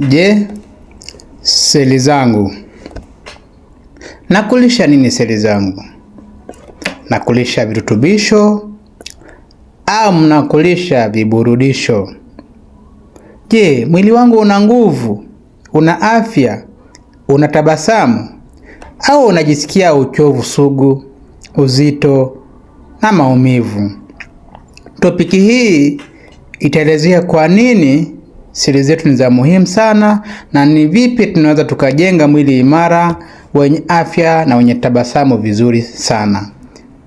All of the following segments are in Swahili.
Je, seli zangu nakulisha nini? Seli zangu nakulisha virutubisho au mnakulisha viburudisho? Je, mwili wangu una nguvu, una afya, una tabasamu au unajisikia uchovu sugu, uzito na maumivu? Topiki hii itaelezea kwa nini seli zetu ni za muhimu sana na ni vipi tunaweza tukajenga mwili imara, wenye afya na wenye tabasamu vizuri sana.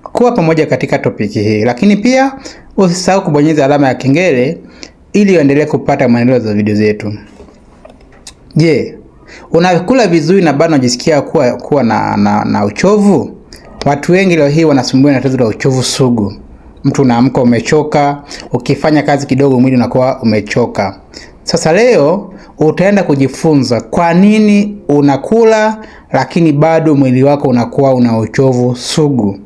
Kuwa pamoja katika topiki hii, lakini pia usisahau kubonyeza alama ya kengele ili uendelee kupata maendeleo za video zetu. Je, unakula vizuri na bado unajisikia kuwa na uchovu? Watu wengi leo hii wanasumbuliwa na tatizo la uchovu sugu. Mtu unaamka umechoka, ukifanya kazi kidogo mwili unakuwa umechoka. Sasa leo utaenda kujifunza kwa nini unakula lakini bado mwili wako unakuwa una uchovu sugu.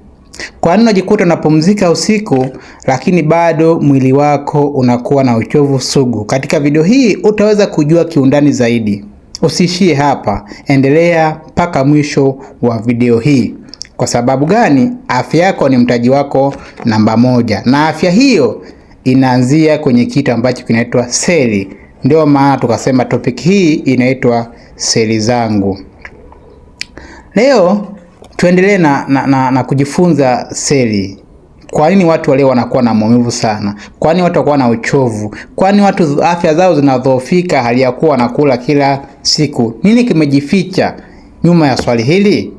Kwa nini unajikuta unapumzika usiku lakini bado mwili wako unakuwa na uchovu sugu? Katika video hii utaweza kujua kiundani zaidi. Usiishie hapa, endelea mpaka mwisho wa video hii. Kwa sababu gani? Afya yako ni mtaji wako namba moja, na afya hiyo inaanzia kwenye kitu ambacho kinaitwa seli. Ndio maana tukasema topic hii inaitwa seli zangu. Leo tuendelee na kujifunza seli. Kwa nini watu wale wanakuwa na maumivu sana? Kwa nini watu wanakuwa na uchovu? Kwa nini watu afya zao zinadhoofika hali ya kuwa wanakula kila siku? Nini kimejificha nyuma ya swali hili?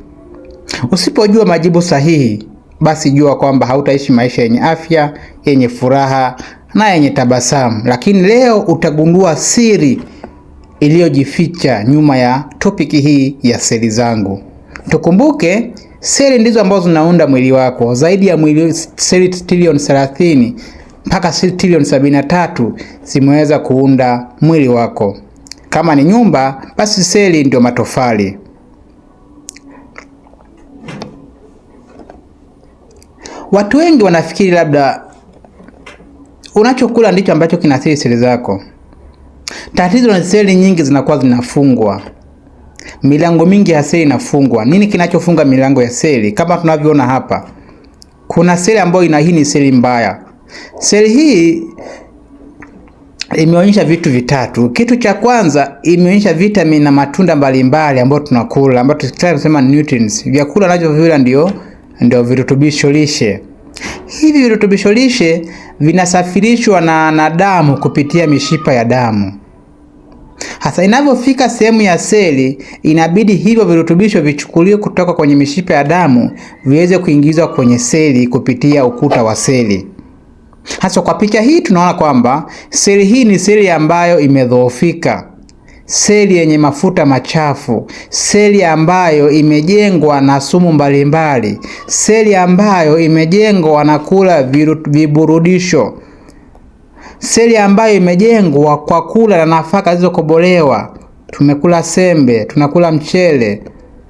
Usipojua majibu sahihi, basi jua kwamba hautaishi maisha yenye afya, yenye furaha na yenye tabasamu. Lakini leo utagundua siri iliyojificha nyuma ya topiki hii ya seli zangu. Tukumbuke, seli ndizo ambazo zinaunda mwili wako. Zaidi ya seli trilioni 30 mpaka seli trilioni 73 zimeweza kuunda mwili wako. Kama ni nyumba, basi seli ndio matofali. Watu wengi wanafikiri labda unachokula ndicho ambacho kinaathiri seli zako. Tatizo ni seli nyingi zinakuwa zinafungwa. Milango mingi ya seli inafungwa. Nini kinachofunga milango ya seli? Kama tunavyoona hapa, kuna seli ambayo hii ni seli mbaya. Seli hii imeonyesha vitu vitatu. Kitu cha kwanza, imeonyesha vitamini na matunda mbalimbali ambayo tunakula, ambayo tunasema nutrients. Vyakula ninavyovila ndio virutubisho lishe. Hivi virutubisho lishe vinasafirishwa na damu kupitia mishipa ya damu. Hasa inavyofika sehemu ya seli, inabidi hivyo virutubisho vichukuliwe kutoka kwenye mishipa ya damu viweze kuingizwa kwenye seli kupitia ukuta wa seli. Hasa kwa picha hii tunaona kwamba seli hii ni seli ambayo imedhoofika. Seli yenye mafuta machafu, seli ambayo imejengwa na sumu mbalimbali, seli ambayo imejengwa na kula viburudisho, seli ambayo imejengwa kwa kula na nafaka zilizokobolewa. Tumekula sembe, tunakula mchele,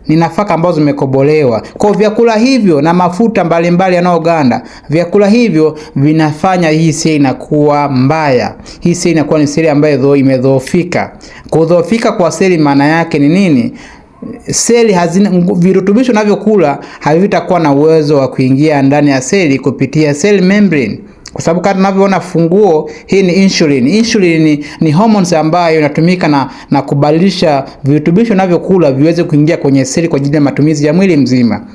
ni nafaka ambazo zimekobolewa. Kwa vyakula hivyo na mafuta mbalimbali yanayoganda, vyakula hivyo vinafanya hii seli inakuwa mbaya. Hii seli inakuwa ni seli ambayo imedhoofika. Kudhoofika kwa seli maana yake ni nini? Seli hazina virutubisho navyokula, havitakuwa na uwezo wa kuingia ndani ya seli kupitia cell membrane. Kwa sababu kama tunavyoona funguo hii ni insulin. Insulin ni hormones ambayo inatumika na kubadilisha virutubisho navyokula viweze kuingia kwenye seli kwa ajili ya matumizi ya mwili mzima.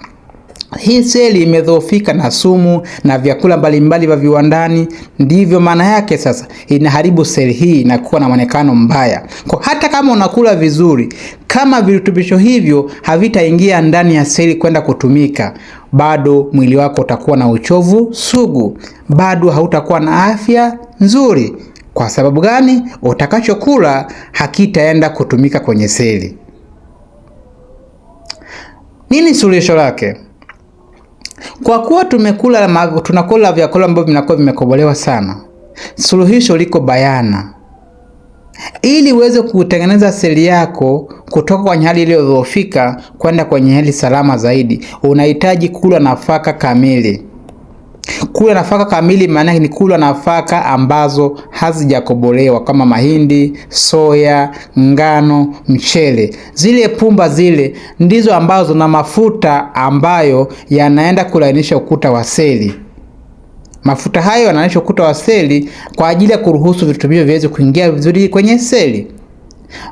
Hii seli imedhoofika na sumu na vyakula mbalimbali vya viwandani, ndivyo maana yake sasa inaharibu seli hii na kuwa na muonekano mbaya. Kwa hata kama unakula vizuri, kama virutubisho hivyo havitaingia ndani ya seli kwenda kutumika, bado mwili wako utakuwa na uchovu sugu, bado hautakuwa na afya nzuri. Kwa sababu gani? Utakachokula hakitaenda kutumika kwenye seli. Nini suluhisho lake? Kwa kuwa tunakula vyakula ambavyo vinakuwa vimekobolewa sana, suluhisho liko bayana. Ili uweze kutengeneza seli yako kutoka kwenye hali iliyodhoofika kwenda kwenye hali salama zaidi, unahitaji kula nafaka kamili. Kula nafaka kamili maana ni kula nafaka ambazo hazijakobolewa kama mahindi, soya, ngano, mchele. Zile pumba zile ndizo ambazo na mafuta ambayo yanaenda kulainisha ukuta wa seli. Mafuta hayo yanalainisha ukuta wa seli kwa ajili ya kuruhusu virutubisho viweze kuingia vizuri kwenye seli.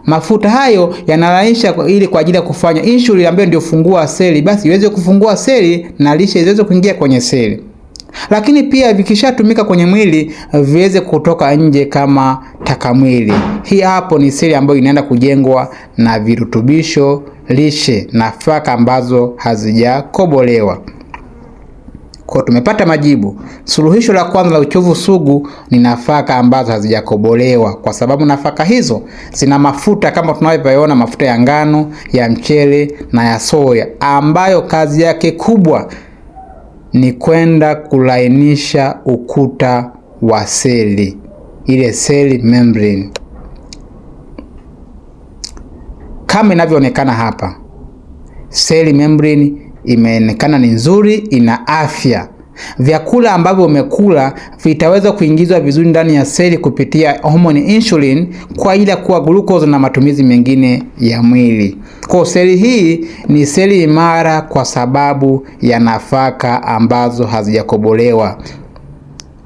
Mafuta hayo yanalainisha ili kwa ajili ya kufanya insulin ambayo ndio funguo wa seli basi iweze kufungua seli na lishe iweze kuingia kwenye seli. Lakini pia vikishatumika kwenye mwili viweze kutoka nje kama taka mwili. Hii hapo ni seli ambayo inaenda kujengwa na virutubisho lishe, nafaka ambazo hazijakobolewa. Kwa tumepata majibu. Suluhisho la kwanza la uchovu sugu ni nafaka ambazo hazijakobolewa, kwa sababu nafaka hizo zina mafuta kama tunavyoona, mafuta ya ngano, ya mchele na ya soya, ambayo kazi yake kubwa ni kwenda kulainisha ukuta wa seli, ile cell membrane. Kama inavyoonekana hapa, cell membrane imeonekana ni nzuri, ina afya. Vyakula ambavyo umekula vitaweza kuingizwa vizuri ndani ya seli kupitia homoni insulin kwa ajili ya kuwa glucose na matumizi mengine ya mwili. Kwa seli hii ni seli imara kwa sababu ya nafaka ambazo hazijakobolewa.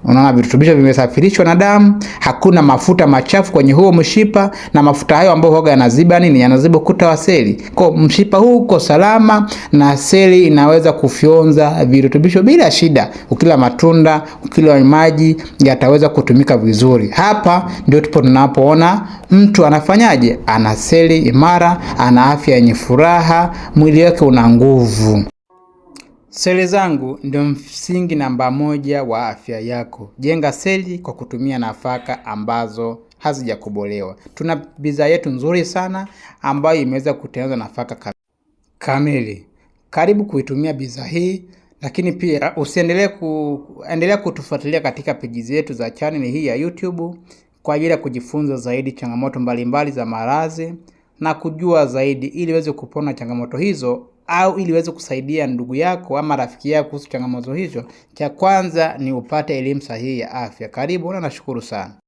Unaona virutubisho vimesafirishwa na damu, hakuna mafuta machafu kwenye huo mshipa, na mafuta hayo ambayo huaga yanaziba nini? Yanaziba ukuta wa seli. Kwa mshipa huu uko salama na seli inaweza kufyonza virutubisho bila shida. Ukila matunda, ukila maji yataweza kutumika vizuri. Hapa ndio tupo tunapoona mtu anafanyaje? Ana seli imara, ana afya yenye furaha, mwili wake una nguvu. Seli zangu ndio msingi namba 1 wa afya yako. Jenga seli kwa kutumia nafaka ambazo hazijakobolewa. Tuna bidhaa yetu nzuri sana ambayo imeweza kutengenezwa nafaka kamili. Karibu kuitumia bidhaa hii, lakini pia endelea kutufuatilia katika peji zetu za channel hii ya YouTube kwa ajili ya kujifunza zaidi changamoto mbalimbali za maradhi na kujua zaidi ili uweze kupona changamoto hizo, au ili uweze kusaidia ndugu yako ama rafiki yako kuhusu changamoto hizo. Cha kwanza ni upate elimu sahihi ya afya. Karibu na nashukuru sana.